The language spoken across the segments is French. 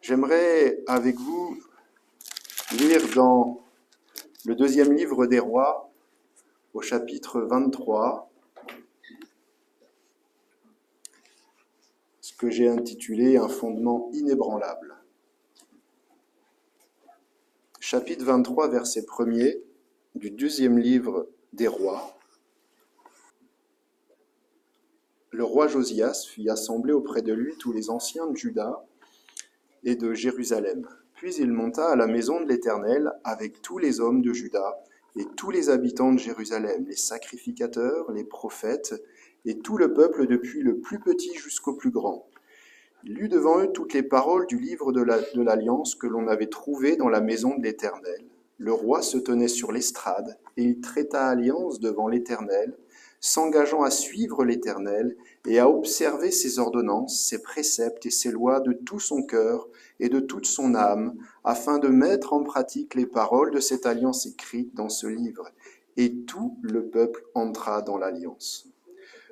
J'aimerais avec vous lire dans le deuxième livre des rois, au chapitre 23, ce que j'ai intitulé « Un fondement inébranlable ». Chapitre 23, verset 1er du deuxième livre des rois. Le roi Josias fit assembler auprès de lui tous les anciens de Juda et de Jérusalem. Puis il monta à la maison de l'Éternel avec tous les hommes de Juda et tous les habitants de Jérusalem, les sacrificateurs, les prophètes et tout le peuple depuis le plus petit jusqu'au plus grand. Il lut devant eux toutes les paroles du livre de l'Alliance que l'on avait trouvé dans la maison de l'Éternel. Le roi se tenait sur l'estrade et il traita alliance devant l'Éternel, s'engageant à suivre l'Éternel et à observer ses ordonnances, ses préceptes et ses lois de tout son cœur et de toute son âme, afin de mettre en pratique les paroles de cette alliance écrite dans ce livre. Et tout le peuple entra dans l'alliance.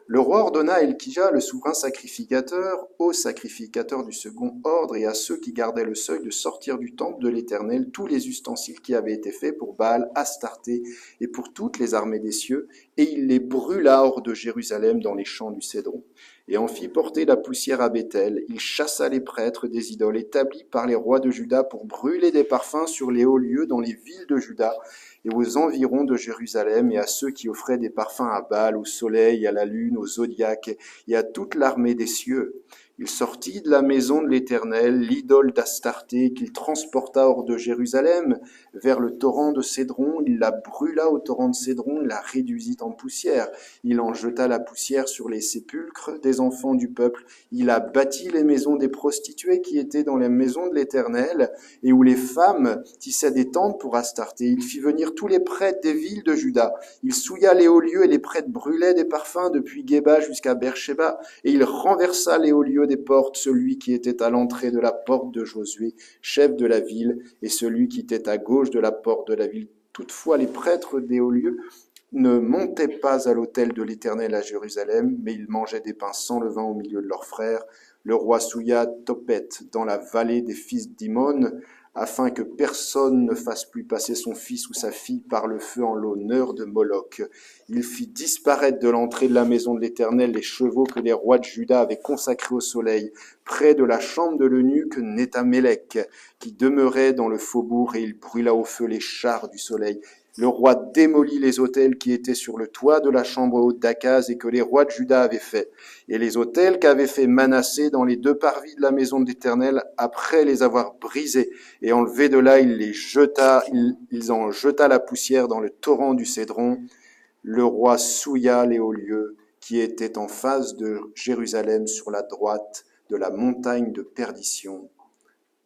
Le roi ordonna à Elkija, le souverain sacrificateur, aux sacrificateurs du second ordre et à ceux qui gardaient le seuil de sortir du temple de l'Éternel tous les ustensiles qui avaient été faits pour Baal, Astarté et pour toutes les armées des cieux, et il les brûla hors de Jérusalem dans les champs du Cédron. Et en fit porter la poussière à Béthel. Il chassa les prêtres des idoles établis par les rois de Juda pour brûler des parfums sur les hauts lieux dans les villes de Juda et aux environs de Jérusalem, et à ceux qui offraient des parfums à Baal, au soleil, à la lune, au zodiaque, et à toute l'armée des cieux. Il sortit de la maison de l'Éternel l'idole d'Astarté qu'il transporta hors de Jérusalem vers le torrent de Cédron. Il la brûla au torrent de Cédron, il la réduisit en poussière. Il en jeta la poussière sur les sépulcres des enfants du peuple. Il a bâti les maisons des prostituées qui étaient dans les maisons de l'Éternel et où les femmes tissaient des tentes pour Astarté. Il fit venir tous les prêtres des villes de Juda. Il souilla les hauts lieux et les prêtres brûlaient des parfums depuis Géba jusqu'à Beersheba. Et il renversa les hauts lieux des portes, celui qui était à l'entrée de la porte de Josué, chef de la ville, et celui qui était à gauche de la porte de la ville. Toutefois, les prêtres des hauts lieux ne montaient pas à l'autel de l'Éternel à Jérusalem, mais ils mangeaient des pains sans levain au milieu de leurs frères. Le roi souilla Tophet dans la vallée des fils d'Imon, afin que personne ne fasse plus passer son fils ou sa fille par le feu en l'honneur de Moloch. Il fit disparaître de l'entrée de la maison de l'Éternel les chevaux que les rois de Juda avaient consacrés au soleil, près de la chambre de l'eunuque Nétamélec, qui demeurait dans le faubourg, et il brûla au feu les chars du soleil. Le roi démolit les autels qui étaient sur le toit de la chambre haute d'Akaz et que les rois de Juda avaient fait, et les autels qu'avait fait Manassé dans les deux parvis de la maison de l'Éternel, après les avoir brisés et enlevés de là, ils en jeta la poussière dans le torrent du Cédron. Le roi souilla les hauts lieux qui étaient en face de Jérusalem sur la droite de la montagne de perdition.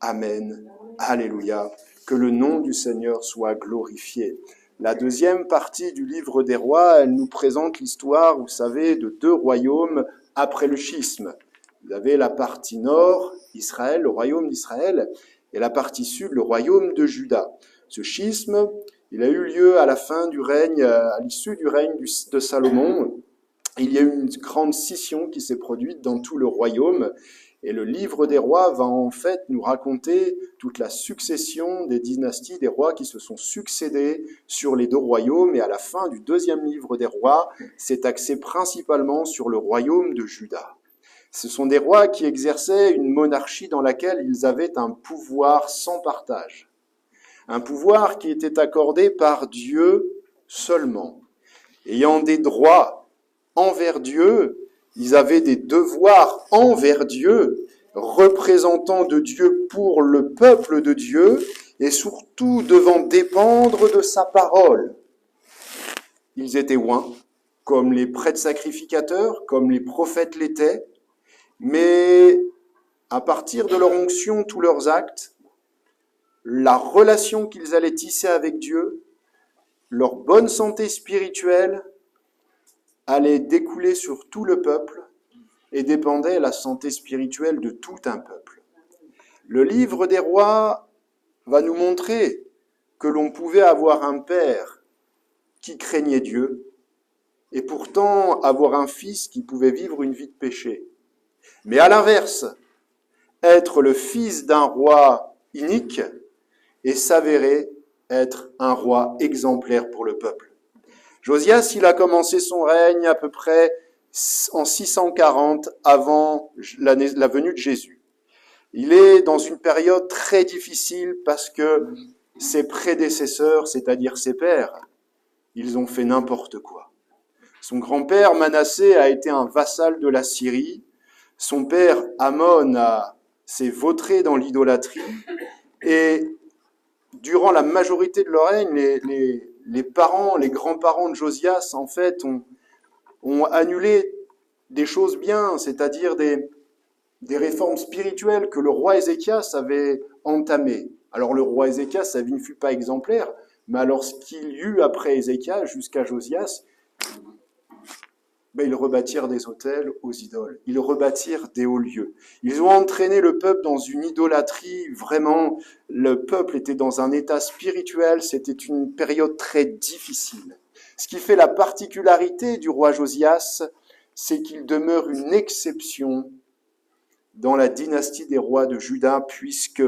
Amen. Alléluia. Que le nom du Seigneur soit glorifié. La deuxième partie du livre des rois, elle nous présente l'histoire, vous savez, de deux royaumes après le schisme. Vous avez la partie nord, Israël, le royaume d'Israël, et la partie sud, le royaume de Juda. Ce schisme, il a eu lieu à la fin du règne, à l'issue du règne de Salomon. Il y a eu une grande scission qui s'est produite dans tout le royaume. Et le livre des rois va en fait nous raconter toute la succession des dynasties des rois qui se sont succédés sur les deux royaumes. Et à la fin du deuxième livre des rois, c'est axé principalement sur le royaume de Juda. Ce sont des rois qui exerçaient une monarchie dans laquelle ils avaient un pouvoir sans partage. Un pouvoir qui était accordé par Dieu seulement. Ayant des droits envers Dieu, ils avaient des devoirs envers Dieu, représentants de Dieu pour le peuple de Dieu, et surtout devant dépendre de sa parole. Ils étaient oints, comme les prêtres sacrificateurs, comme les prophètes l'étaient, mais à partir de leur onction, tous leurs actes, la relation qu'ils allaient tisser avec Dieu, leur bonne santé spirituelle, allait découler sur tout le peuple et dépendait la santé spirituelle de tout un peuple. Le livre des rois va nous montrer que l'on pouvait avoir un père qui craignait Dieu et pourtant avoir un fils qui pouvait vivre une vie de péché. Mais à l'inverse, être le fils d'un roi inique et s'avérer être un roi exemplaire pour le peuple. Josias, il a commencé son règne à peu près en 640 avant la venue de Jésus. Il est dans une période très difficile parce que ses prédécesseurs, c'est-à-dire ses pères, ils ont fait n'importe quoi. Son grand-père Manassé a été un vassal de la Syrie. Son père Amon s'est vautré dans l'idolâtrie. Et durant la majorité de leur règne, les parents, les grands-parents de Josias, en fait, ont annulé des choses bien, c'est-à-dire des réformes spirituelles que le roi Ézéchias avait entamées. Alors le roi Ézéchias, sa vie ne fut pas exemplaire, mais alors ce qu'il y eut après Ézéchias jusqu'à Josias, ils rebâtirent des autels aux idoles, ils rebâtirent des hauts lieux. Ils ont entraîné le peuple dans une idolâtrie, vraiment, le peuple était dans un état spirituel, c'était une période très difficile. Ce qui fait la particularité du roi Josias, c'est qu'il demeure une exception dans la dynastie des rois de Juda, puisque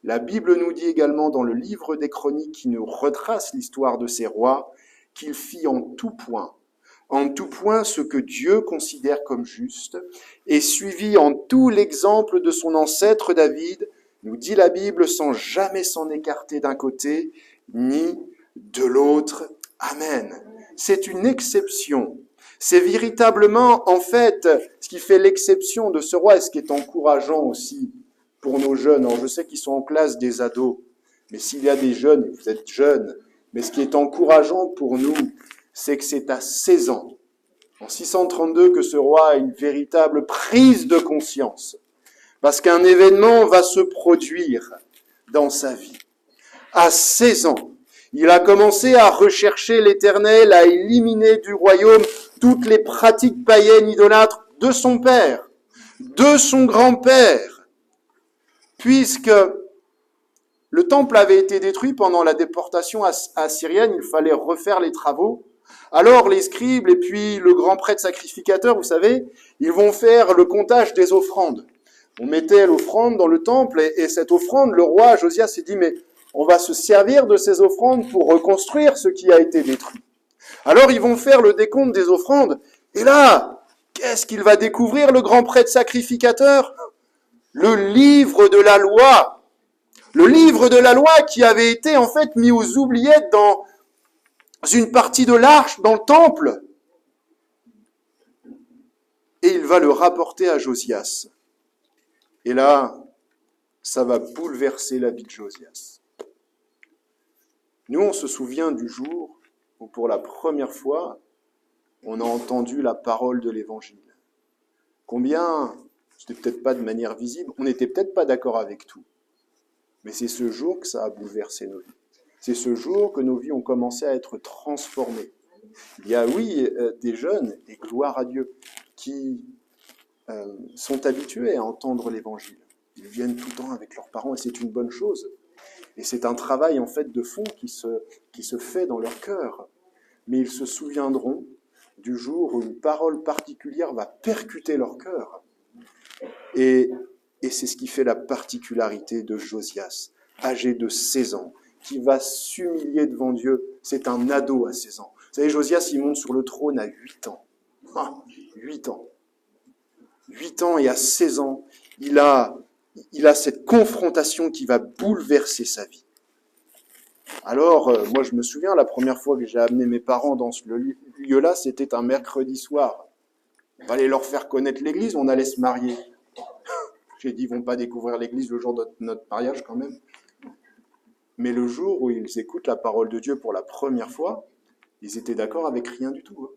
la Bible nous dit également dans le livre des Chroniques qui nous retrace l'histoire de ces rois, qu'il fit en tout point ce que Dieu considère comme juste, et suivit en tout l'exemple de son ancêtre David, nous dit la Bible, sans jamais s'en écarter d'un côté, ni de l'autre. Amen. C'est une exception. C'est véritablement, en fait, ce qui fait l'exception de ce roi, et ce qui est encourageant aussi pour nos jeunes. Alors, je sais qu'ils sont en classe des ados, mais s'il y a des jeunes, vous êtes jeunes, mais ce qui est encourageant pour nous, c'est que c'est à 16 ans, en 632, que ce roi a une véritable prise de conscience. Parce qu'un événement va se produire dans sa vie. À 16 ans, il a commencé à rechercher l'Éternel, à éliminer du royaume toutes les pratiques païennes idolâtres de son père, de son grand-père, puisque le temple avait été détruit pendant la déportation assyrienne, il fallait refaire les travaux. Alors les scribes et puis le grand prêtre sacrificateur, vous savez, ils vont faire le comptage des offrandes. On mettait l'offrande dans le temple et cette offrande, le roi Josias s'est dit, mais on va se servir de ces offrandes pour reconstruire ce qui a été détruit. Alors ils vont faire le décompte des offrandes. Et là, qu'est-ce qu'il va découvrir le grand prêtre sacrificateur? Le livre de la loi. Le livre de la loi qui avait été en fait mis aux oubliettes dans une partie de l'arche, dans le temple. Et il va le rapporter à Josias. Et là, ça va bouleverser la vie de Josias. Nous, on se souvient du jour où pour la première fois, on a entendu la parole de l'Évangile. Combien, c'était peut-être pas de manière visible, on n'était peut-être pas d'accord avec tout. Mais c'est ce jour que ça a bouleversé nos vies. C'est ce jour que nos vies ont commencé à être transformées. Il y a, oui, des jeunes, et gloire à Dieu, qui sont habitués à entendre l'Évangile. Ils viennent tout le temps avec leurs parents et c'est une bonne chose. Et c'est un travail en fait de fond qui se fait dans leur cœur. Mais ils se souviendront du jour où une parole particulière va percuter leur cœur. Et c'est ce qui fait la particularité de Josias, âgé de 16 ans, qui va s'humilier devant Dieu. C'est un ado à 16 ans. Vous savez, Josias, il monte sur le trône à 8 ans. 8 ans. 8 ans et à 16 ans, il a cette confrontation qui va bouleverser sa vie. Alors, moi je me souviens, la première fois que j'ai amené mes parents dans ce lieu-là, c'était un mercredi soir. Il fallait leur faire connaître l'église, on allait se marier. J'ai dit, ils vont pas découvrir l'église le jour de notre mariage quand même. Mais le jour où ils écoutent la parole de Dieu pour la première fois, ils étaient d'accord avec rien du tout.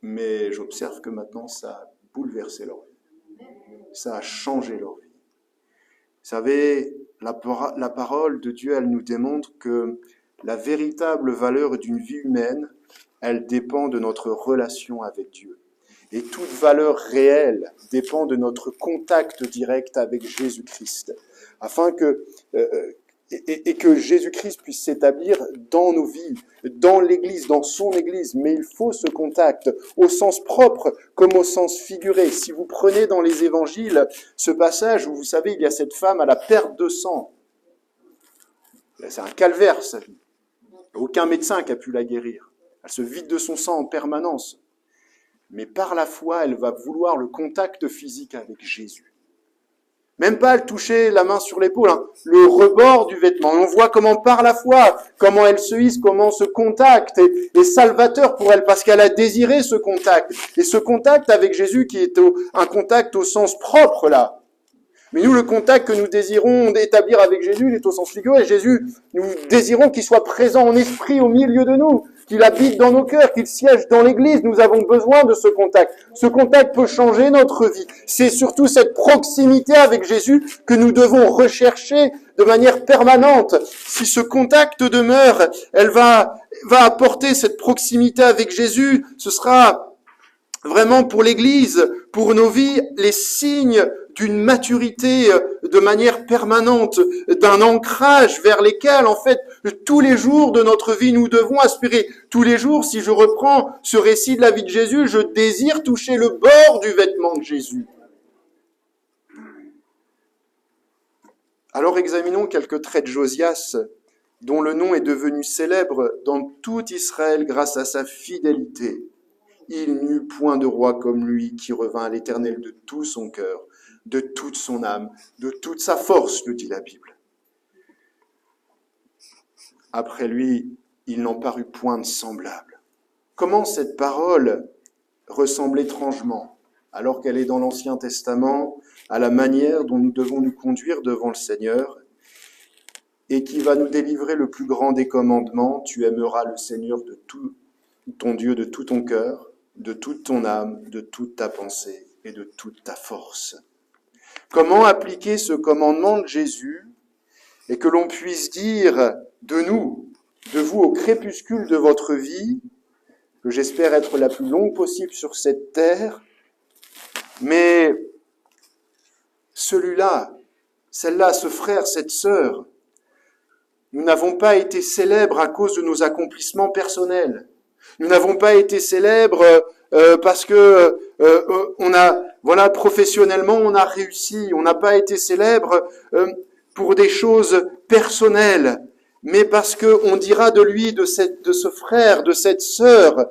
Mais j'observe que maintenant, ça a bouleversé leur vie. Ça a changé leur vie. Vous savez, la parole de Dieu, elle nous démontre que la véritable valeur d'une vie humaine, elle dépend de notre relation avec Dieu. Et toute valeur réelle dépend de notre contact direct avec Jésus-Christ. Afin que et que Jésus-Christ puisse s'établir dans nos vies, dans l'Église, dans son Église. Mais il faut ce contact, au sens propre comme au sens figuré. Si vous prenez dans les évangiles ce passage où, vous savez, il y a cette femme à la perte de sang. C'est un calvaire, sa vie. Aucun médecin qui a pu la guérir. Elle se vide de son sang en permanence. Mais par la foi, elle va vouloir le contact physique avec Jésus. Même pas elle toucher la main sur l'épaule, le rebord du vêtement. Et on voit comment par la foi, comment elle se hisse, comment ce contact est salvateur pour elle, parce qu'elle a désiré ce contact. Et ce contact avec Jésus qui est un contact au sens propre là. Mais nous, le contact que nous désirons établir avec Jésus, il est au sens figuré. Jésus, nous désirons qu'il soit présent en esprit au milieu de nous, qu'il habite dans nos cœurs, qu'il siège dans l'Église. Nous avons besoin de ce contact. Ce contact peut changer notre vie. C'est surtout cette proximité avec Jésus que nous devons rechercher de manière permanente. Si ce contact demeure, elle va apporter cette proximité avec Jésus. Ce sera vraiment pour l'Église, pour nos vies, les signes d'une maturité de manière permanente, d'un ancrage vers lesquels, en fait, tous les jours de notre vie, nous devons aspirer. Tous les jours, si je reprends ce récit de la vie de Jésus, je désire toucher le bord du vêtement de Jésus. Alors examinons quelques traits de Josias, dont le nom est devenu célèbre dans tout Israël grâce à sa fidélité. Il n'y eut point de roi comme lui qui revint à l'Éternel de tout son cœur, de toute son âme, de toute sa force, nous dit la Bible. Après lui, il n'en parut point de semblable. Comment cette parole ressemble étrangement, alors qu'elle est dans l'Ancien Testament, à la manière dont nous devons nous conduire devant le Seigneur, et qui va nous délivrer le plus grand des commandements: tu aimeras le Seigneur de tout ton Dieu, de tout ton cœur, de toute ton âme, de toute ta pensée et de toute ta force. Comment appliquer ce commandement de Jésus et que l'on puisse dire de nous, de vous au crépuscule de votre vie, que j'espère être la plus longue possible sur cette terre, mais celui-là, celle-là, ce frère, cette sœur, nous n'avons pas été célèbres à cause de nos accomplissements personnels. Nous n'avons pas été célèbres parce que professionnellement on a réussi. On n'a pas été célèbres pour des choses personnelles, mais parce que on dira de lui, de ce frère, de cette sœur,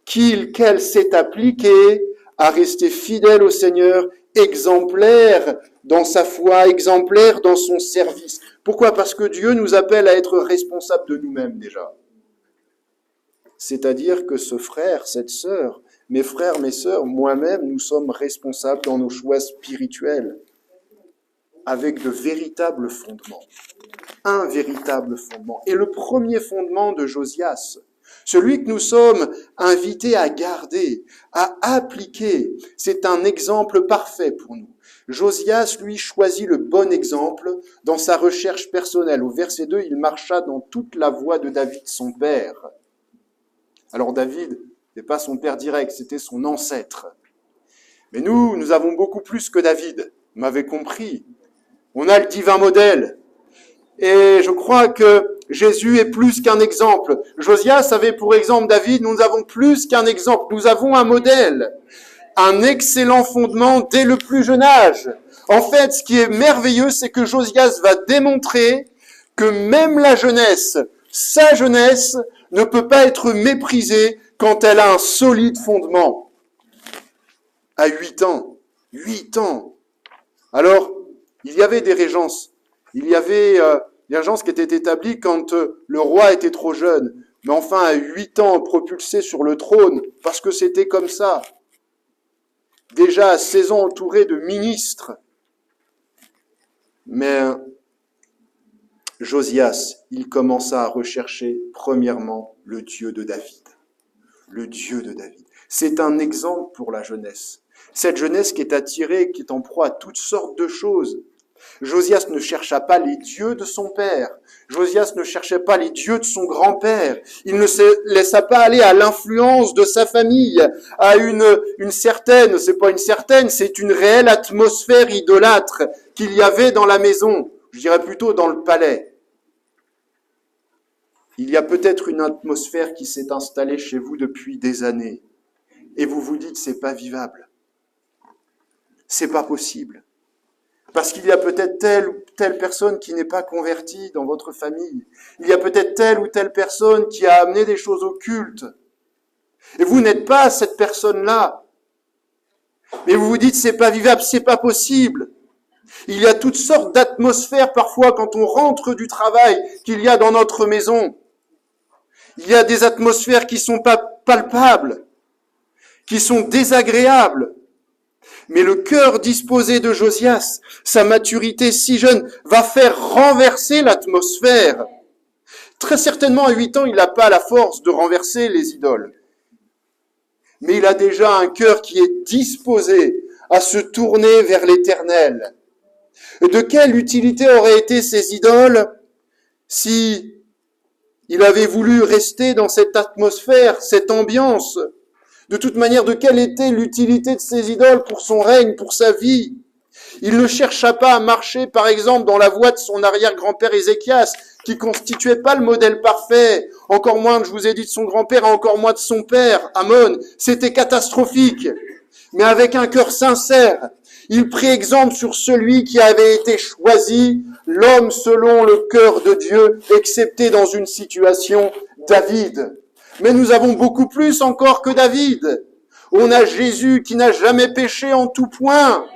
qu'elle s'est appliquée à rester fidèle au Seigneur, exemplaire dans sa foi, exemplaire dans son service. Pourquoi ? Parce que Dieu nous appelle à être responsables de nous-mêmes déjà. C'est-à-dire que ce frère, cette sœur, mes frères, mes sœurs, moi-même, nous sommes responsables dans nos choix spirituels, avec de véritables fondements. Un véritable fondement. Et le premier fondement de Josias, celui que nous sommes invités à garder, à appliquer, c'est un exemple parfait pour nous. Josias, lui, choisit le bon exemple dans sa recherche personnelle. Au verset 2, il marcha dans toute la voie de David, son père. Alors David n'est pas son père direct, c'était son ancêtre. Mais nous avons beaucoup plus que David, vous m'avez compris. On a le divin modèle. Et je crois que Jésus est plus qu'un exemple. Josias avait pour exemple David, nous avons plus qu'un exemple. Nous avons un modèle, un excellent fondement dès le plus jeune âge. En fait, ce qui est merveilleux, c'est que Josias va démontrer que même la jeunesse, sa jeunesse, ne peut pas être méprisée quand elle a un solide fondement. À 8 ans. Alors, il y avait des régences. Il y avait des régences qui étaient établies quand le roi était trop jeune. Mais enfin, à 8 ans, propulsé sur le trône, parce que c'était comme ça. Déjà à 16 ans, entouré de ministres. Mais Josias, il commença à rechercher premièrement le Dieu de David. Le Dieu de David. C'est un exemple pour la jeunesse. Cette jeunesse qui est attirée, qui est en proie à toutes sortes de choses. Josias ne chercha pas les dieux de son père. Josias ne cherchait pas les dieux de son grand-père. Il ne se laissa pas aller à l'influence de sa famille, à une certaine, c'est pas une certaine, c'est une réelle atmosphère idolâtre qu'il y avait dans la maison. Je dirais plutôt dans le palais. Il y a peut-être une atmosphère qui s'est installée chez vous depuis des années et vous vous dites c'est pas vivable, c'est pas possible. Parce qu'il y a peut-être telle ou telle personne qui n'est pas convertie dans votre famille. Il y a peut-être telle ou telle personne qui a amené des choses occultes. Et vous n'êtes pas cette personne-là. Mais vous vous dites c'est pas vivable, c'est pas possible. Il y a toutes sortes d'atmosphères parfois quand on rentre du travail qu'il y a dans notre maison. Il y a des atmosphères qui sont pas palpables, qui sont désagréables. Mais le cœur disposé de Josias, sa maturité si jeune, va faire renverser l'atmosphère. Très certainement, à 8 ans, il n'a pas la force de renverser les idoles. Mais il a déjà un cœur qui est disposé à se tourner vers l'Éternel. De quelle utilité auraient été ces idoles si il avait voulu rester dans cette atmosphère, cette ambiance? De toute manière, de quelle était l'utilité de ces idoles pour son règne, pour sa vie? Il ne chercha pas à marcher, par exemple, dans la voie de son arrière-grand-père Ézéchias, qui constituait pas le modèle parfait, encore moins, je vous ai dit, de son grand-père, et encore moins de son père, Amon. C'était catastrophique. Mais avec un cœur sincère, il prit exemple sur celui qui avait été choisi, l'homme selon le cœur de Dieu, excepté dans une situation, David. Mais nous avons beaucoup plus encore que David. On a Jésus qui n'a jamais péché en tout point.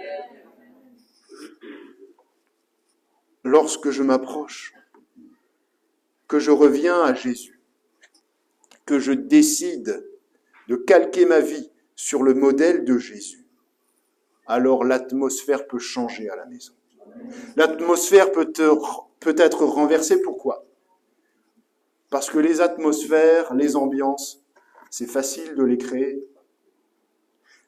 Lorsque je m'approche, que je reviens à Jésus, que je décide de calquer ma vie sur le modèle de Jésus, alors l'atmosphère peut changer à la maison. L'atmosphère peut être renversée. Pourquoi ? Parce que les atmosphères, les ambiances, c'est facile de les créer.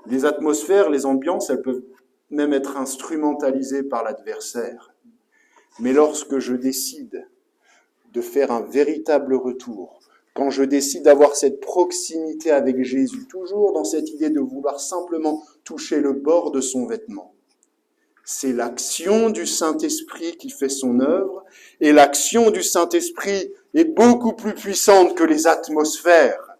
Les atmosphères, les ambiances, elles peuvent même être instrumentalisées par l'adversaire. Mais lorsque je décide de faire un véritable retour, quand je décide d'avoir cette proximité avec Jésus, toujours dans cette idée de vouloir simplement toucher le bord de son vêtement, c'est l'action du Saint-Esprit qui fait son œuvre, et l'action du Saint-Esprit est beaucoup plus puissante que les atmosphères.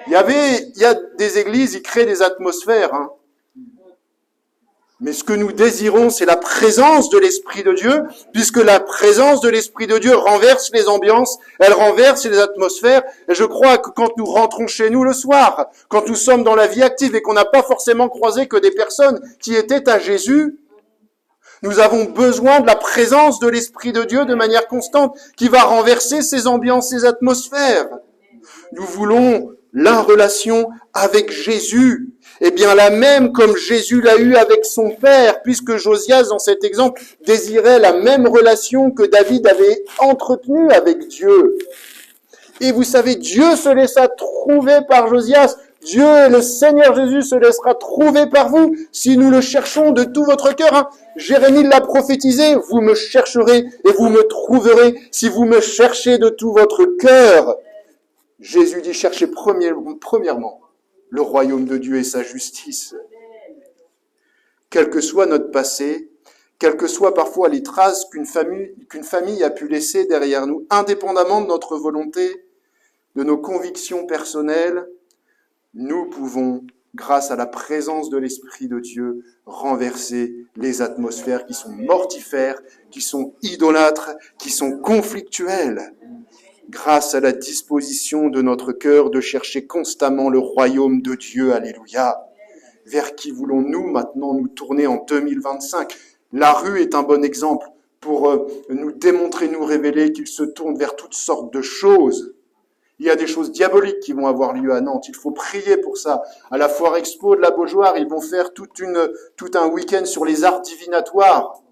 Il y a des églises, ils créent des atmosphères, hein. Mais ce que nous désirons, c'est la présence de l'Esprit de Dieu, puisque la présence de l'Esprit de Dieu renverse les ambiances, elle renverse les atmosphères. Et je crois que quand nous rentrons chez nous le soir, quand nous sommes dans la vie active et qu'on n'a pas forcément croisé que des personnes qui étaient à Jésus, nous avons besoin de la présence de l'Esprit de Dieu de manière constante, qui va renverser ces ambiances, ces atmosphères. Nous voulons la relation avec Jésus, eh bien la même comme Jésus l'a eu avec son Père, puisque Josias, dans cet exemple, désirait la même relation que David avait entretenue avec Dieu. Et vous savez, Dieu se laissa trouver par Josias. Dieu, le Seigneur Jésus, se laissera trouver par vous si nous le cherchons de tout votre cœur. Hein. Jérémie l'a prophétisé, vous me chercherez et vous me trouverez si vous me cherchez de tout votre cœur. Jésus dit, cherchez premièrement le royaume de Dieu et sa justice. Quel que soit notre passé, quelles que soient parfois les traces qu'une famille a pu laisser derrière nous, indépendamment de notre volonté, de nos convictions personnelles, nous pouvons, grâce à la présence de l'Esprit de Dieu, renverser les atmosphères qui sont mortifères, qui sont idolâtres, qui sont conflictuelles. Grâce à la disposition de notre cœur de chercher constamment le royaume de Dieu, alléluia. Vers qui voulons-nous maintenant nous tourner en 2025 ? La rue est un bon exemple pour nous démontrer, nous révéler qu'il se tourne vers toutes sortes de choses. Il y a des choses diaboliques qui vont avoir lieu à Nantes, il faut prier pour ça. À la Foire Expo de la Beaujoire, ils vont faire tout un week-end sur les arts divinatoires.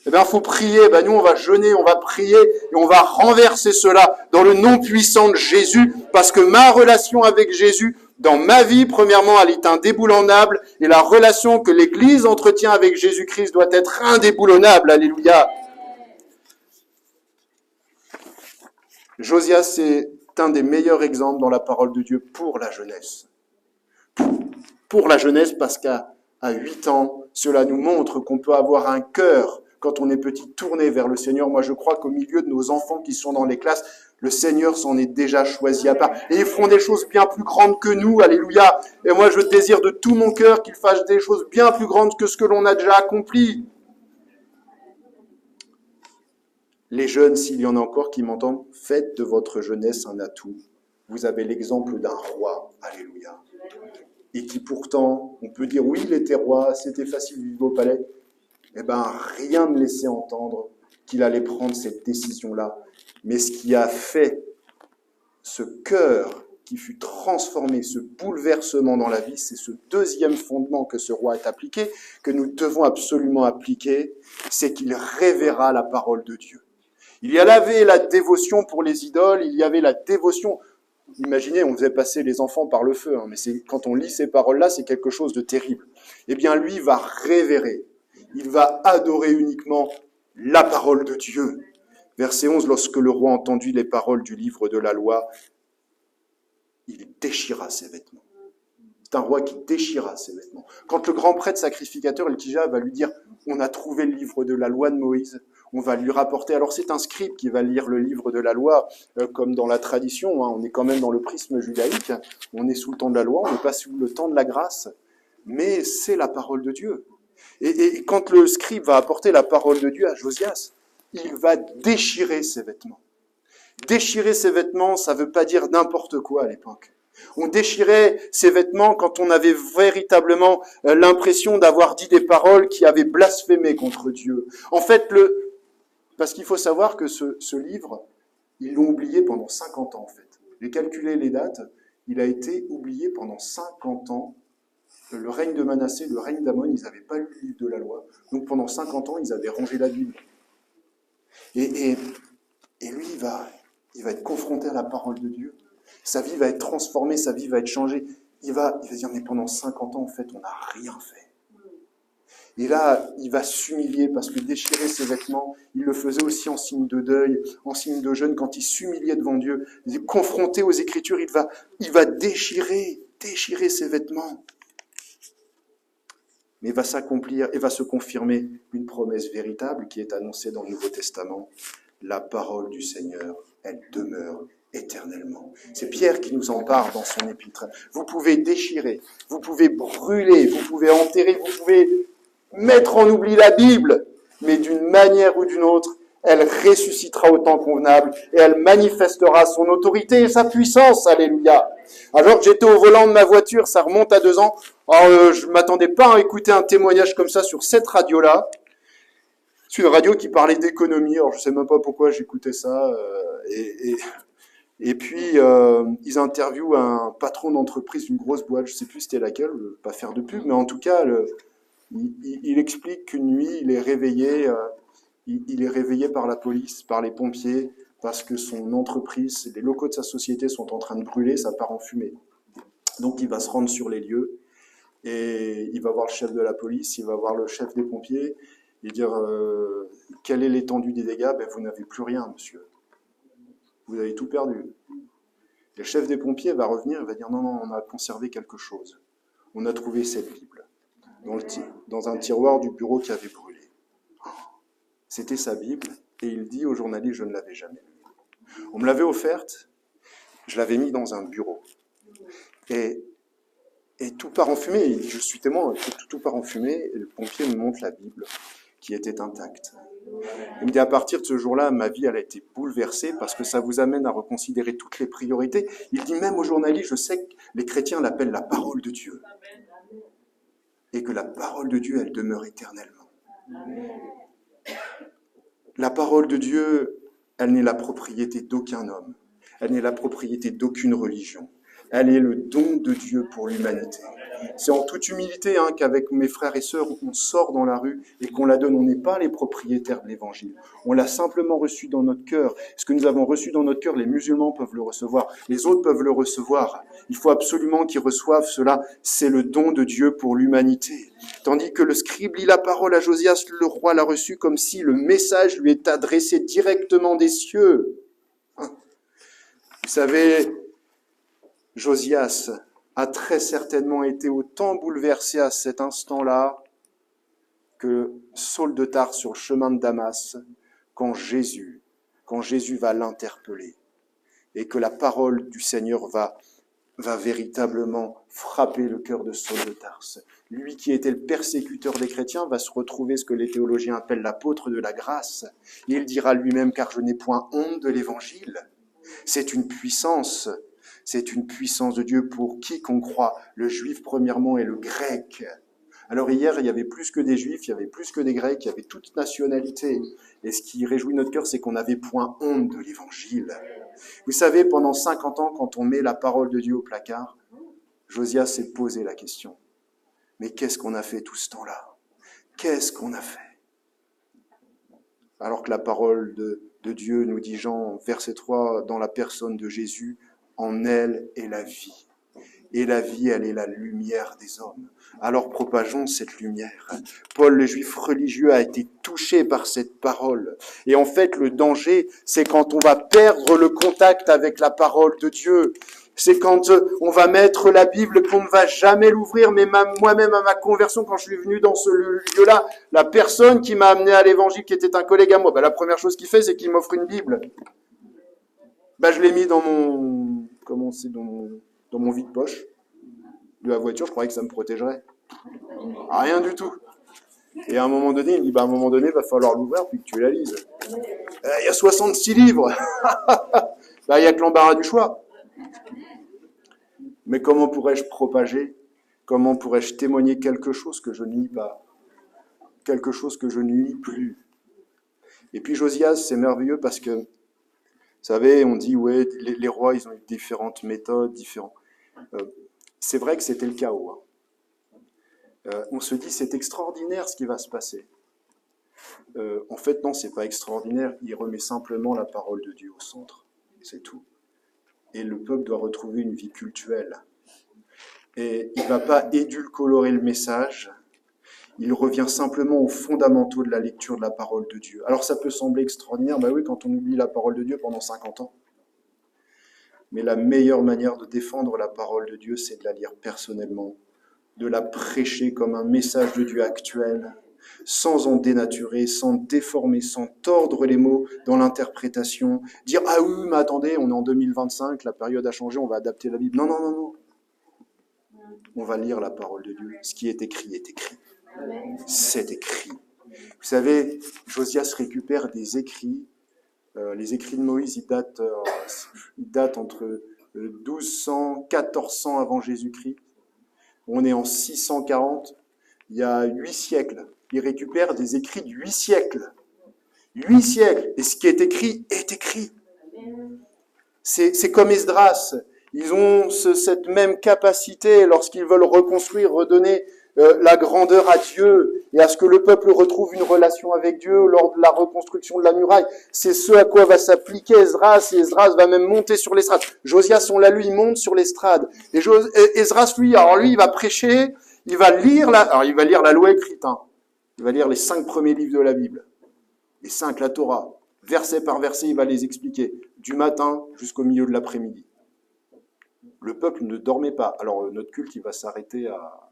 Eh bien, il faut prier. Nous, on va jeûner, on va prier et on va renverser cela dans le nom puissant de Jésus, parce que ma relation avec Jésus, dans ma vie, premièrement, elle est indéboulonnable, et la relation que l'Église entretient avec Jésus-Christ doit être indéboulonnable. Alléluia. Josias, c'est un des meilleurs exemples dans la parole de Dieu pour la jeunesse. Pour la jeunesse, parce qu'à 8 ans, cela nous montre qu'on peut avoir un cœur, quand on est petit, tourné vers le Seigneur. Moi, je crois qu'au milieu de nos enfants qui sont dans les classes, Le Seigneur s'en est déjà choisi à part. Et ils feront des choses bien plus grandes que nous, alléluia. Et moi, je désire de tout mon cœur qu'ils fassent des choses bien plus grandes que ce que l'on a déjà accompli. Les jeunes, s'il y en a encore qui m'entendent, faites de votre jeunesse un atout. Vous avez l'exemple d'un roi, alléluia. Et qui pourtant, on peut dire, oui, il était roi, c'était facile de vivre au palais. Eh bien, rien ne laissait entendre qu'il allait prendre cette décision-là. Mais ce qui a fait ce cœur qui fut transformé, ce bouleversement dans la vie, c'est ce deuxième fondement que ce roi a appliqué, que nous devons absolument appliquer, c'est qu'il révéra la parole de Dieu. Il y avait la dévotion pour les idoles, il y avait la dévotion. Imaginez, on faisait passer les enfants par le feu, mais quand on lit ces paroles-là, c'est quelque chose de terrible. Eh bien, lui va révérer, il va adorer uniquement la parole de Dieu. Verset 11, lorsque le roi entendit les paroles du livre de la loi, il déchira ses vêtements. C'est un roi qui déchira ses vêtements. Quand le grand prêtre sacrificateur, Elkija, va lui dire « On a trouvé le livre de la loi de Moïse », on va lui rapporter. Alors c'est un scribe qui va lire le livre de la loi, comme dans la tradition, on est quand même dans le prisme judaïque, on est sous le temps de la loi, on n'est pas sous le temps de la grâce, mais c'est la parole de Dieu. Et quand le scribe va apporter la parole de Dieu à Josias, il va déchirer ses vêtements. Déchirer ses vêtements, ça ne veut pas dire n'importe quoi à l'époque. On déchirait ses vêtements quand on avait véritablement l'impression d'avoir dit des paroles qui avaient blasphémé contre Dieu. En fait, parce qu'il faut savoir que ce livre, ils l'ont oublié pendant 50 ans en fait. J'ai calculé les dates, il a été oublié pendant 50 ans. Le règne de Manassé, le règne d'Amon, ils n'avaient pas lu le livre de la loi. Donc pendant 50 ans, ils avaient rangé la Bible. Et lui, il va être confronté à la parole de Dieu. Sa vie va être transformée, sa vie va être changée. Il va dire, mais pendant 50 ans, en fait, on n'a rien fait. Et là, il va s'humilier parce que déchirer ses vêtements, il le faisait aussi en signe de deuil, en signe de jeûne, quand il s'humiliait devant Dieu. Il est confronté aux Écritures, il va déchirer ses vêtements. Mais va s'accomplir et va se confirmer une promesse véritable qui est annoncée dans le Nouveau Testament. La parole du Seigneur, elle demeure éternellement. C'est Pierre qui nous en parle dans son épître. Vous pouvez déchirer, vous pouvez brûler, vous pouvez enterrer, vous pouvez mettre en oubli la Bible, mais d'une manière ou d'une autre, elle ressuscitera au temps convenable et elle manifestera son autorité et sa puissance. Alléluia. Alors que j'étais au volant de ma voiture, ça remonte à 2 ans, je ne m'attendais pas à écouter un témoignage comme ça sur cette radio-là. C'est une radio qui parlait d'économie, alors je ne sais même pas pourquoi j'écoutais ça. Et puis, ils interviewent un patron d'entreprise d'une grosse boîte, je ne sais plus c'était laquelle, je ne veux pas faire de pub, mais en tout cas, il explique qu'une nuit, il est réveillé par la police, par les pompiers, parce que son entreprise, les locaux de sa société sont en train de brûler, ça part en fumée. Donc il va se rendre sur les lieux, et il va voir le chef de la police, il va voir le chef des pompiers, et dire quelle est l'étendue des dégâts. Vous n'avez plus rien, monsieur. Vous avez tout perdu. Le chef des pompiers va revenir et va dire non, on a conservé quelque chose. On a trouvé cette Bible dans un tiroir du bureau qui avait brûlé. C'était sa Bible, et il dit au journaliste, je ne l'avais jamais lue. On me l'avait offerte, je l'avais mis dans un bureau. Et tout part en fumée, je suis témoin, tout part en fumée, et le pompier me montre la Bible qui était intacte. Il me dit, à partir de ce jour-là, ma vie, elle a été bouleversée parce que ça vous amène à reconsidérer toutes les priorités. Il dit, même au journaliste, je sais que les chrétiens l'appellent la parole de Dieu. Et que la parole de Dieu, elle demeure éternellement. La parole de Dieu, elle n'est la propriété d'aucun homme. Elle n'est la propriété d'aucune religion. Elle est le don de Dieu pour l'humanité. C'est en toute humilité qu'avec mes frères et sœurs, on sort dans la rue et qu'on la donne. On n'est pas les propriétaires de l'évangile. On l'a simplement reçu dans notre cœur. Ce que nous avons reçu dans notre cœur, les musulmans peuvent le recevoir. Les autres peuvent le recevoir. Il faut absolument qu'ils reçoivent cela. C'est le don de Dieu pour l'humanité. Tandis que le scribe lit la parole à Josias, le roi l'a reçu comme si le message lui est adressé directement des cieux. Vous savez, Josias a très certainement été autant bouleversé à cet instant-là que Saul de Tarse sur le chemin de Damas quand Jésus va l'interpeller. et que la parole du Seigneur va véritablement frapper le cœur de Saul de Tarse. Lui qui était le persécuteur des chrétiens va se retrouver ce que les théologiens appellent l'apôtre de la grâce. Et il dira lui-même, car je n'ai point honte de l'évangile. C'est une puissance de Dieu pour quiconque croit, le juif premièrement et le grec. Alors hier, il y avait plus que des juifs, il y avait plus que des grecs, il y avait toute nationalité. Et ce qui réjouit notre cœur, c'est qu'on n'avait point honte de l'évangile. Vous savez, pendant 50 ans, quand on met la parole de Dieu au placard, Josias s'est posé la question. Mais qu'est-ce qu'on a fait tout ce temps-là? Qu'est-ce qu'on a fait? Alors que la parole de Dieu, nous dit Jean, verset 3, dans la personne de Jésus, en elle est la vie. Et la vie, elle est la lumière des hommes. Alors propageons cette lumière. Paul, le juif religieux, a été touché par cette parole. Et en fait, le danger, c'est quand on va perdre le contact avec la parole de Dieu. C'est quand on va mettre la Bible, qu'on ne va jamais l'ouvrir. Mais moi-même, à ma conversion, quand je suis venu dans ce lieu-là, la personne qui m'a amené à l'évangile, qui était un collègue à moi, la première chose qu'il fait, c'est qu'il m'offre une Bible. Je l'ai mis dans mon vide-poche de la voiture. Je croyais que ça me protégerait. Rien du tout. Et à un moment donné, il me dit, à un moment donné, il va falloir l'ouvrir puis que tu la lises. Il y a 66 livres. Il n'y a que l'embarras du choix. Mais comment pourrais-je propager? Comment pourrais-je témoigner quelque chose que je ne lis pas? Quelque chose que je ne lis plus? Et puis Josias, c'est merveilleux parce que, vous savez, on dit, ouais, les rois, ils ont eu différentes méthodes, différents. C'est vrai que c'était le chaos. On se dit, c'est extraordinaire ce qui va se passer. En fait, non, c'est pas extraordinaire. Il remet simplement la parole de Dieu au centre. C'est tout. Et le peuple doit retrouver une vie cultuelle. Et il ne va pas édulcorer le message. Il revient simplement aux fondamentaux de la lecture de la parole de Dieu. Alors ça peut sembler extraordinaire, oui, quand on oublie la parole de Dieu pendant 50 ans. Mais la meilleure manière de défendre la parole de Dieu, c'est de la lire personnellement, de la prêcher comme un message de Dieu actuel, sans en dénaturer, sans déformer, sans tordre les mots dans l'interprétation, dire « Ah oui, mais attendez, on est en 2025, la période a changé, on va adapter la Bible. » Non, non, non, non. On va lire la parole de Dieu. Ce qui est écrit est écrit. C'est écrit. Vous savez, Josias récupère des écrits. Les écrits de Moïse, ils datent entre 1200, 1400 avant Jésus-Christ. On est en 640. Il y a 8 siècles. Il récupère des écrits de 8 siècles. 8 siècles. Et ce qui est écrit est écrit. C'est comme Esdras. Ils ont cette même capacité lorsqu'ils veulent reconstruire, redonner la grandeur à Dieu et à ce que le peuple retrouve une relation avec Dieu lors de la reconstruction de la muraille. C'est ce à quoi va s'appliquer Esdras, et Esdras va même monter sur l'estrade. Josias, on l'a lu, il monte sur l'estrade. Et Esdras, lui, il va prêcher, il va lire la loi écrite, il va lire les 5 premiers livres de la Bible, les 5, la Torah, verset par verset, il va les expliquer, du matin jusqu'au milieu de l'après-midi. Le peuple ne dormait pas. Alors, notre culte, il va s'arrêter à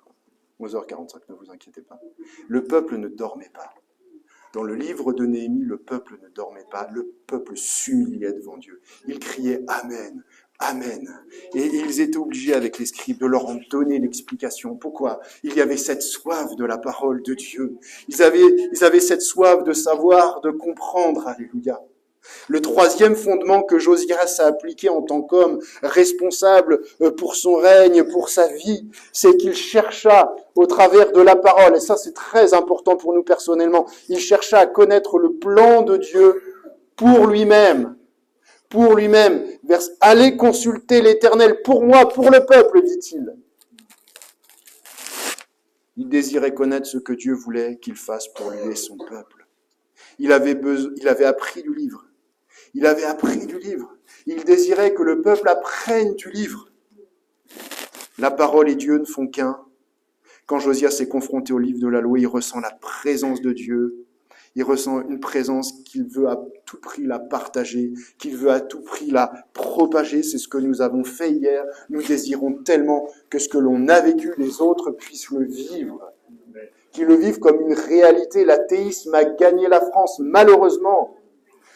11h45, ne vous inquiétez pas. Le peuple ne dormait pas. Dans le livre de Néhémie, le peuple ne dormait pas. Le peuple s'humiliait devant Dieu. Il criait « Amen, Amen ». Et ils étaient obligés, avec les scribes, de leur en donner l'explication. Pourquoi? Il y avait cette soif de la parole de Dieu. Ils avaient cette soif de savoir, de comprendre. Alléluia. Le 3e fondement que Josias a appliqué en tant qu'homme responsable pour son règne, pour sa vie, c'est qu'il chercha au travers de la parole, et ça c'est très important pour nous personnellement, il chercha à connaître le plan de Dieu pour lui-même. Pour lui-même. Allez consulter l'Éternel pour moi, pour le peuple, dit-il. Il désirait connaître ce que Dieu voulait qu'il fasse pour lui et son peuple. Il avait appris du livre. Il avait appris du livre. Il désirait que le peuple apprenne du livre. La parole et Dieu ne font qu'un. Quand Josias est confronté au livre de la loi, il ressent la présence de Dieu. Il ressent une présence qu'il veut à tout prix la partager, qu'il veut à tout prix la propager. C'est ce que nous avons fait hier. Nous désirons tellement que ce que l'on a vécu, les autres puissent le vivre. Qu'ils le vivent comme une réalité. L'athéisme a gagné la France, malheureusement.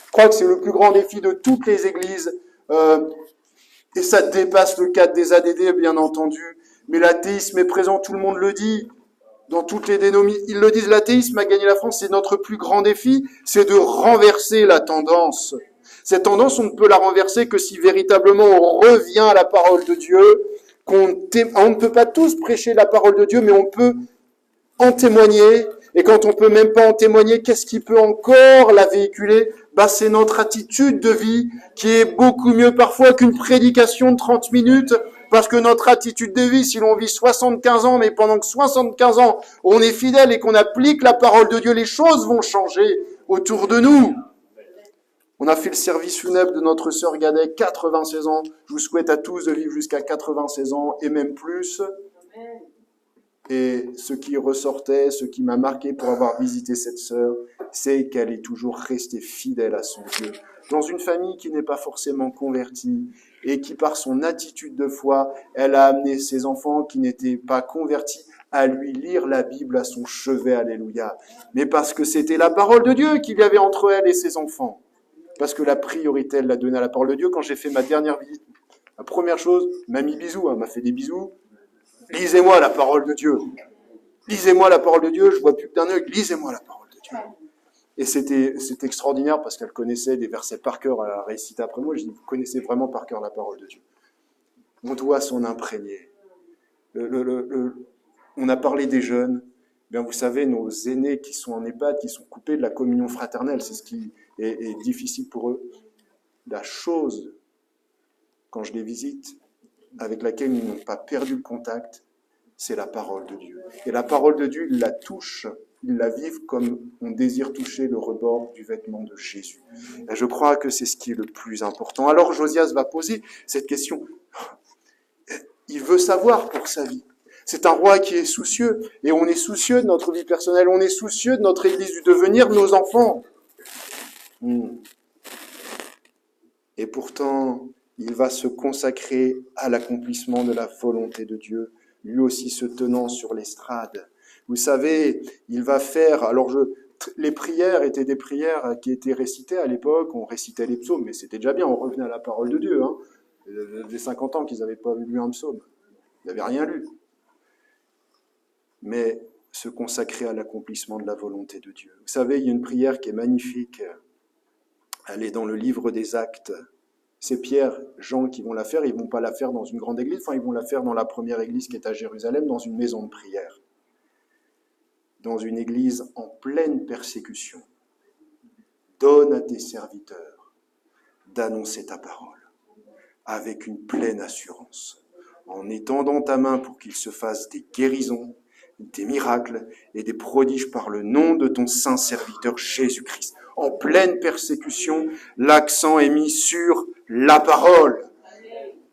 Je crois que c'est le plus grand défi de toutes les églises Et ça dépasse le cadre des ADD, bien entendu. Mais l'athéisme est présent, tout le monde le dit. Dans toutes les dénominations, ils le disent, l'athéisme a gagné la France, c'est notre plus grand défi, c'est de renverser la tendance. Cette tendance, on ne peut la renverser que si véritablement on revient à la parole de Dieu, on ne peut pas tous prêcher la parole de Dieu, mais on peut en témoigner. Et quand on peut même pas en témoigner, qu'est-ce qui peut encore la véhiculer? C'est notre attitude de vie qui est beaucoup mieux parfois qu'une prédication de 30 minutes. Parce que notre attitude de vie, si l'on vit 75 ans, mais pendant que 75 ans, on est fidèle et qu'on applique la parole de Dieu, les choses vont changer autour de nous. On a fait le service funèbre de notre sœur Gadet, 96 ans. Je vous souhaite à tous de vivre jusqu'à 96 ans et même plus. Et ce qui ressortait, ce qui m'a marqué pour avoir visité cette sœur, c'est qu'elle est toujours restée fidèle à son Dieu. Dans une famille qui n'est pas forcément convertie et qui, par son attitude de foi, elle a amené ses enfants qui n'étaient pas convertis à lui lire la Bible à son chevet, alléluia. Mais parce que c'était la parole de Dieu qu'il y avait entre elle et ses enfants. Parce que la priorité, elle l'a donnée à la parole de Dieu. Quand j'ai fait ma dernière visite, la première chose, m'a mis bisous, m'a fait des bisous. Lisez-moi la parole de Dieu. Lisez-moi la parole de Dieu, je vois plus que d'un œil, lisez-moi la parole de Dieu. Et c'était extraordinaire parce qu'elle connaissait des versets par cœur, elle a récité après moi. Je dis, vous connaissez vraiment par cœur la parole de Dieu. On doit s'en imprégner. On a parlé des jeunes. Bien, vous savez, nos aînés qui sont en EHPAD, qui sont coupés de la communion fraternelle, c'est ce qui est difficile pour eux. La chose, quand je les visite, avec laquelle ils n'ont pas perdu le contact, c'est la parole de Dieu. Et la parole de Dieu, ils la touchent, ils la vivent comme on désire toucher le rebord du vêtement de Jésus. Et je crois que c'est ce qui est le plus important. Alors Josias va poser cette question. Il veut savoir pour sa vie. C'est un roi qui est soucieux, et on est soucieux de notre vie personnelle, on est soucieux de notre Église, du devenir de nos enfants. Et pourtant, il va se consacrer à l'accomplissement de la volonté de Dieu, lui aussi se tenant sur l'estrade. Vous savez, il va faire... Alors, les prières étaient des prières qui étaient récitées à l'époque, on récitait les psaumes, mais c'était déjà bien, on revenait à la parole de Dieu. Les 50 ans qu'ils n'avaient pas lu un psaume, ils n'avaient rien lu. Mais se consacrer à l'accomplissement de la volonté de Dieu. Vous savez, il y a une prière qui est magnifique, elle est dans le livre des Actes. C'est Pierre, Jean qui vont la faire, ils ne vont pas la faire dans une grande église, ils vont la faire dans la première église qui est à Jérusalem, dans une maison de prière. Dans une église en pleine persécution. Donne à tes serviteurs d'annoncer ta parole avec une pleine assurance, en étendant ta main pour qu'il se fasse des guérisons, des miracles et des prodiges par le nom de ton saint serviteur Jésus-Christ. En pleine persécution, l'accent est mis sur la parole.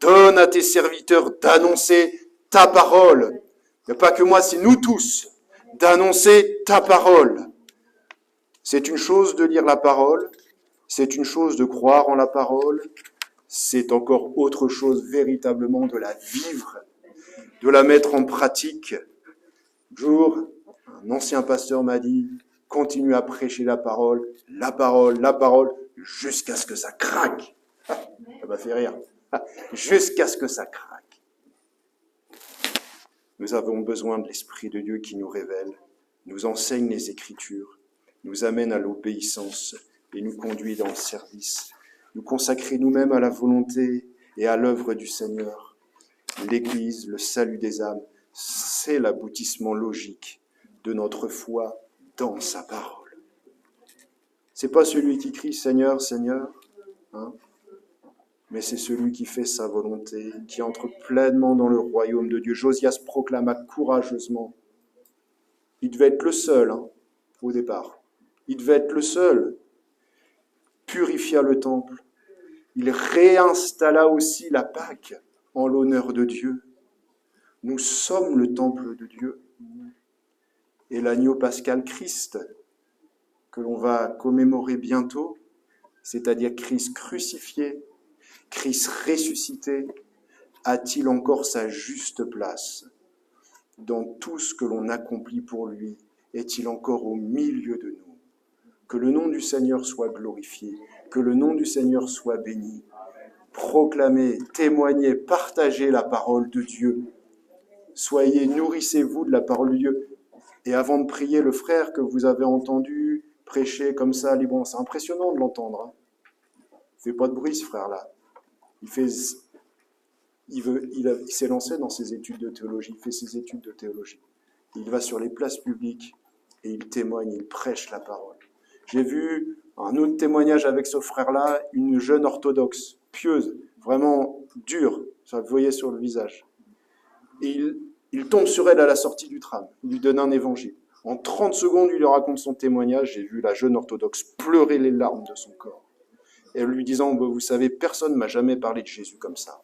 Donne à tes serviteurs d'annoncer ta parole. Il n'y a pas que moi, c'est nous tous, d'annoncer ta parole. C'est une chose de lire la parole, c'est une chose de croire en la parole, c'est encore autre chose véritablement de la vivre, de la mettre en pratique. Un jour, un ancien pasteur m'a dit, continue à prêcher la parole, jusqu'à ce que ça craque. Ça m'a fait rire. Jusqu'à ce que ça craque. Nous avons besoin de l'Esprit de Dieu qui nous révèle, nous enseigne les Écritures, nous amène à l'obéissance et nous conduit dans le service. Nous consacrer nous-mêmes à la volonté et à l'œuvre du Seigneur. L'Église, le salut des âmes, c'est l'aboutissement logique de notre foi dans sa parole. C'est pas celui qui crie « Seigneur, Seigneur », mais c'est celui qui fait sa volonté, qui entre pleinement dans le royaume de Dieu. Josias proclama courageusement. Il devait être le seul, au départ. Il devait être le seul. Purifia le temple. Il réinstalla aussi la Pâque en l'honneur de Dieu. Nous sommes le temple de Dieu. Et l'agneau pascal Christ, que l'on va commémorer bientôt, c'est-à-dire Christ crucifié, Christ ressuscité, a-t-il encore sa juste place dans tout ce que l'on accomplit pour lui? Est-il encore au milieu de nous? Que le nom du Seigneur soit glorifié, que le nom du Seigneur soit béni. proclamez, témoignez, partagez la parole de Dieu. Nourrissez-vous de la parole de Dieu. Et avant de prier, le frère que vous avez entendu prêcher comme ça, librement, c'est impressionnant de l'entendre. Hein. Il fait pas de bruit, ce frère-là. Il s'est lancé dans ses études de théologie, il fait ses études de théologie. Il va sur les places publiques et il témoigne, il prêche la parole. J'ai vu un autre témoignage avec ce frère-là, une jeune orthodoxe, pieuse, vraiment dure, ça vous voyez sur le visage. Et il tombe sur elle à la sortie du tram, il lui donne un évangile. En 30 secondes, il lui raconte son témoignage, j'ai vu la jeune orthodoxe pleurer les larmes de son corps. Et lui disant, vous savez, personne ne m'a jamais parlé de Jésus comme ça.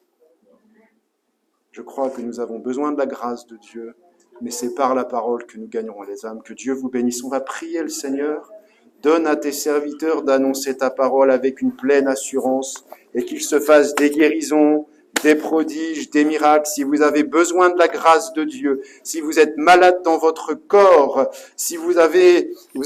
Je crois que nous avons besoin de la grâce de Dieu, mais c'est par la parole que nous gagnerons les âmes. Que Dieu vous bénisse. On va prier le Seigneur. Donne à tes serviteurs d'annoncer ta parole avec une pleine assurance et qu'ils se fassent des guérisons, des prodiges, des miracles. Si vous avez besoin de la grâce de Dieu, si vous êtes malade dans votre corps, si vous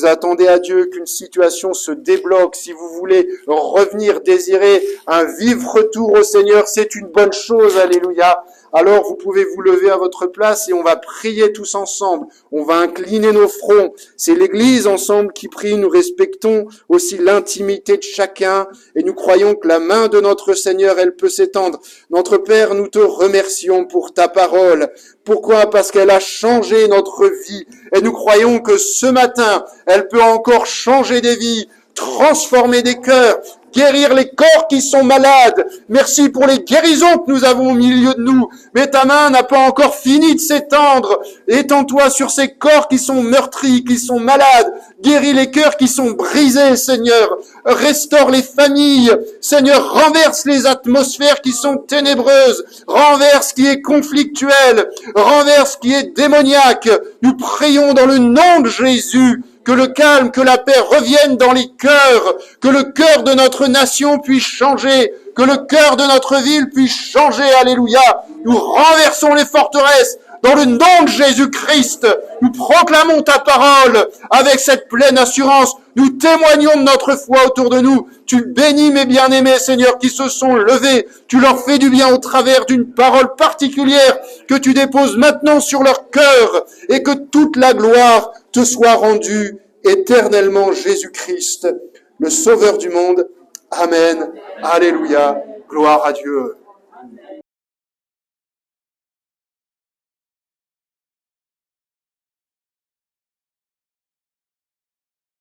attendez à Dieu qu'une situation se débloque, si vous voulez revenir désirer un vif retour au Seigneur, c'est une bonne chose, alléluia. Alors vous pouvez vous lever à votre place et on va prier tous ensemble. On va incliner nos fronts. C'est l'Église ensemble qui prie. Nous respectons aussi l'intimité de chacun et nous croyons que la main de notre Seigneur, elle peut s'étendre. Notre Père, nous te remercions pour ta parole. Pourquoi ? Parce qu'elle a changé notre vie. Et nous croyons que ce matin, elle peut encore changer des vies, transformer des cœurs, guérir les corps qui sont malades. Merci pour les guérisons que nous avons au milieu de nous. Mais ta main n'a pas encore fini de s'étendre. Étends-toi sur ces corps qui sont meurtris, qui sont malades. Guéris les cœurs qui sont brisés, Seigneur. Restaure les familles. Seigneur, renverse les atmosphères qui sont ténébreuses. Renverse ce qui est conflictuel. Renverse ce qui est démoniaque. Nous prions dans le nom de Jésus. Que le calme, que la paix reviennent dans les cœurs, que le cœur de notre nation puisse changer, que le cœur de notre ville puisse changer, alléluia. Nous renversons les forteresses dans le nom de Jésus-Christ. Nous proclamons ta parole avec cette pleine assurance. Nous témoignons de notre foi autour de nous. Tu bénis mes bien-aimés, Seigneur, qui se sont levés. Tu leur fais du bien au travers d'une parole particulière que tu déposes maintenant sur leur cœur et que toute la gloire te soit rendue éternellement, Jésus-Christ, le Sauveur du monde. Amen. Alléluia. Gloire à Dieu.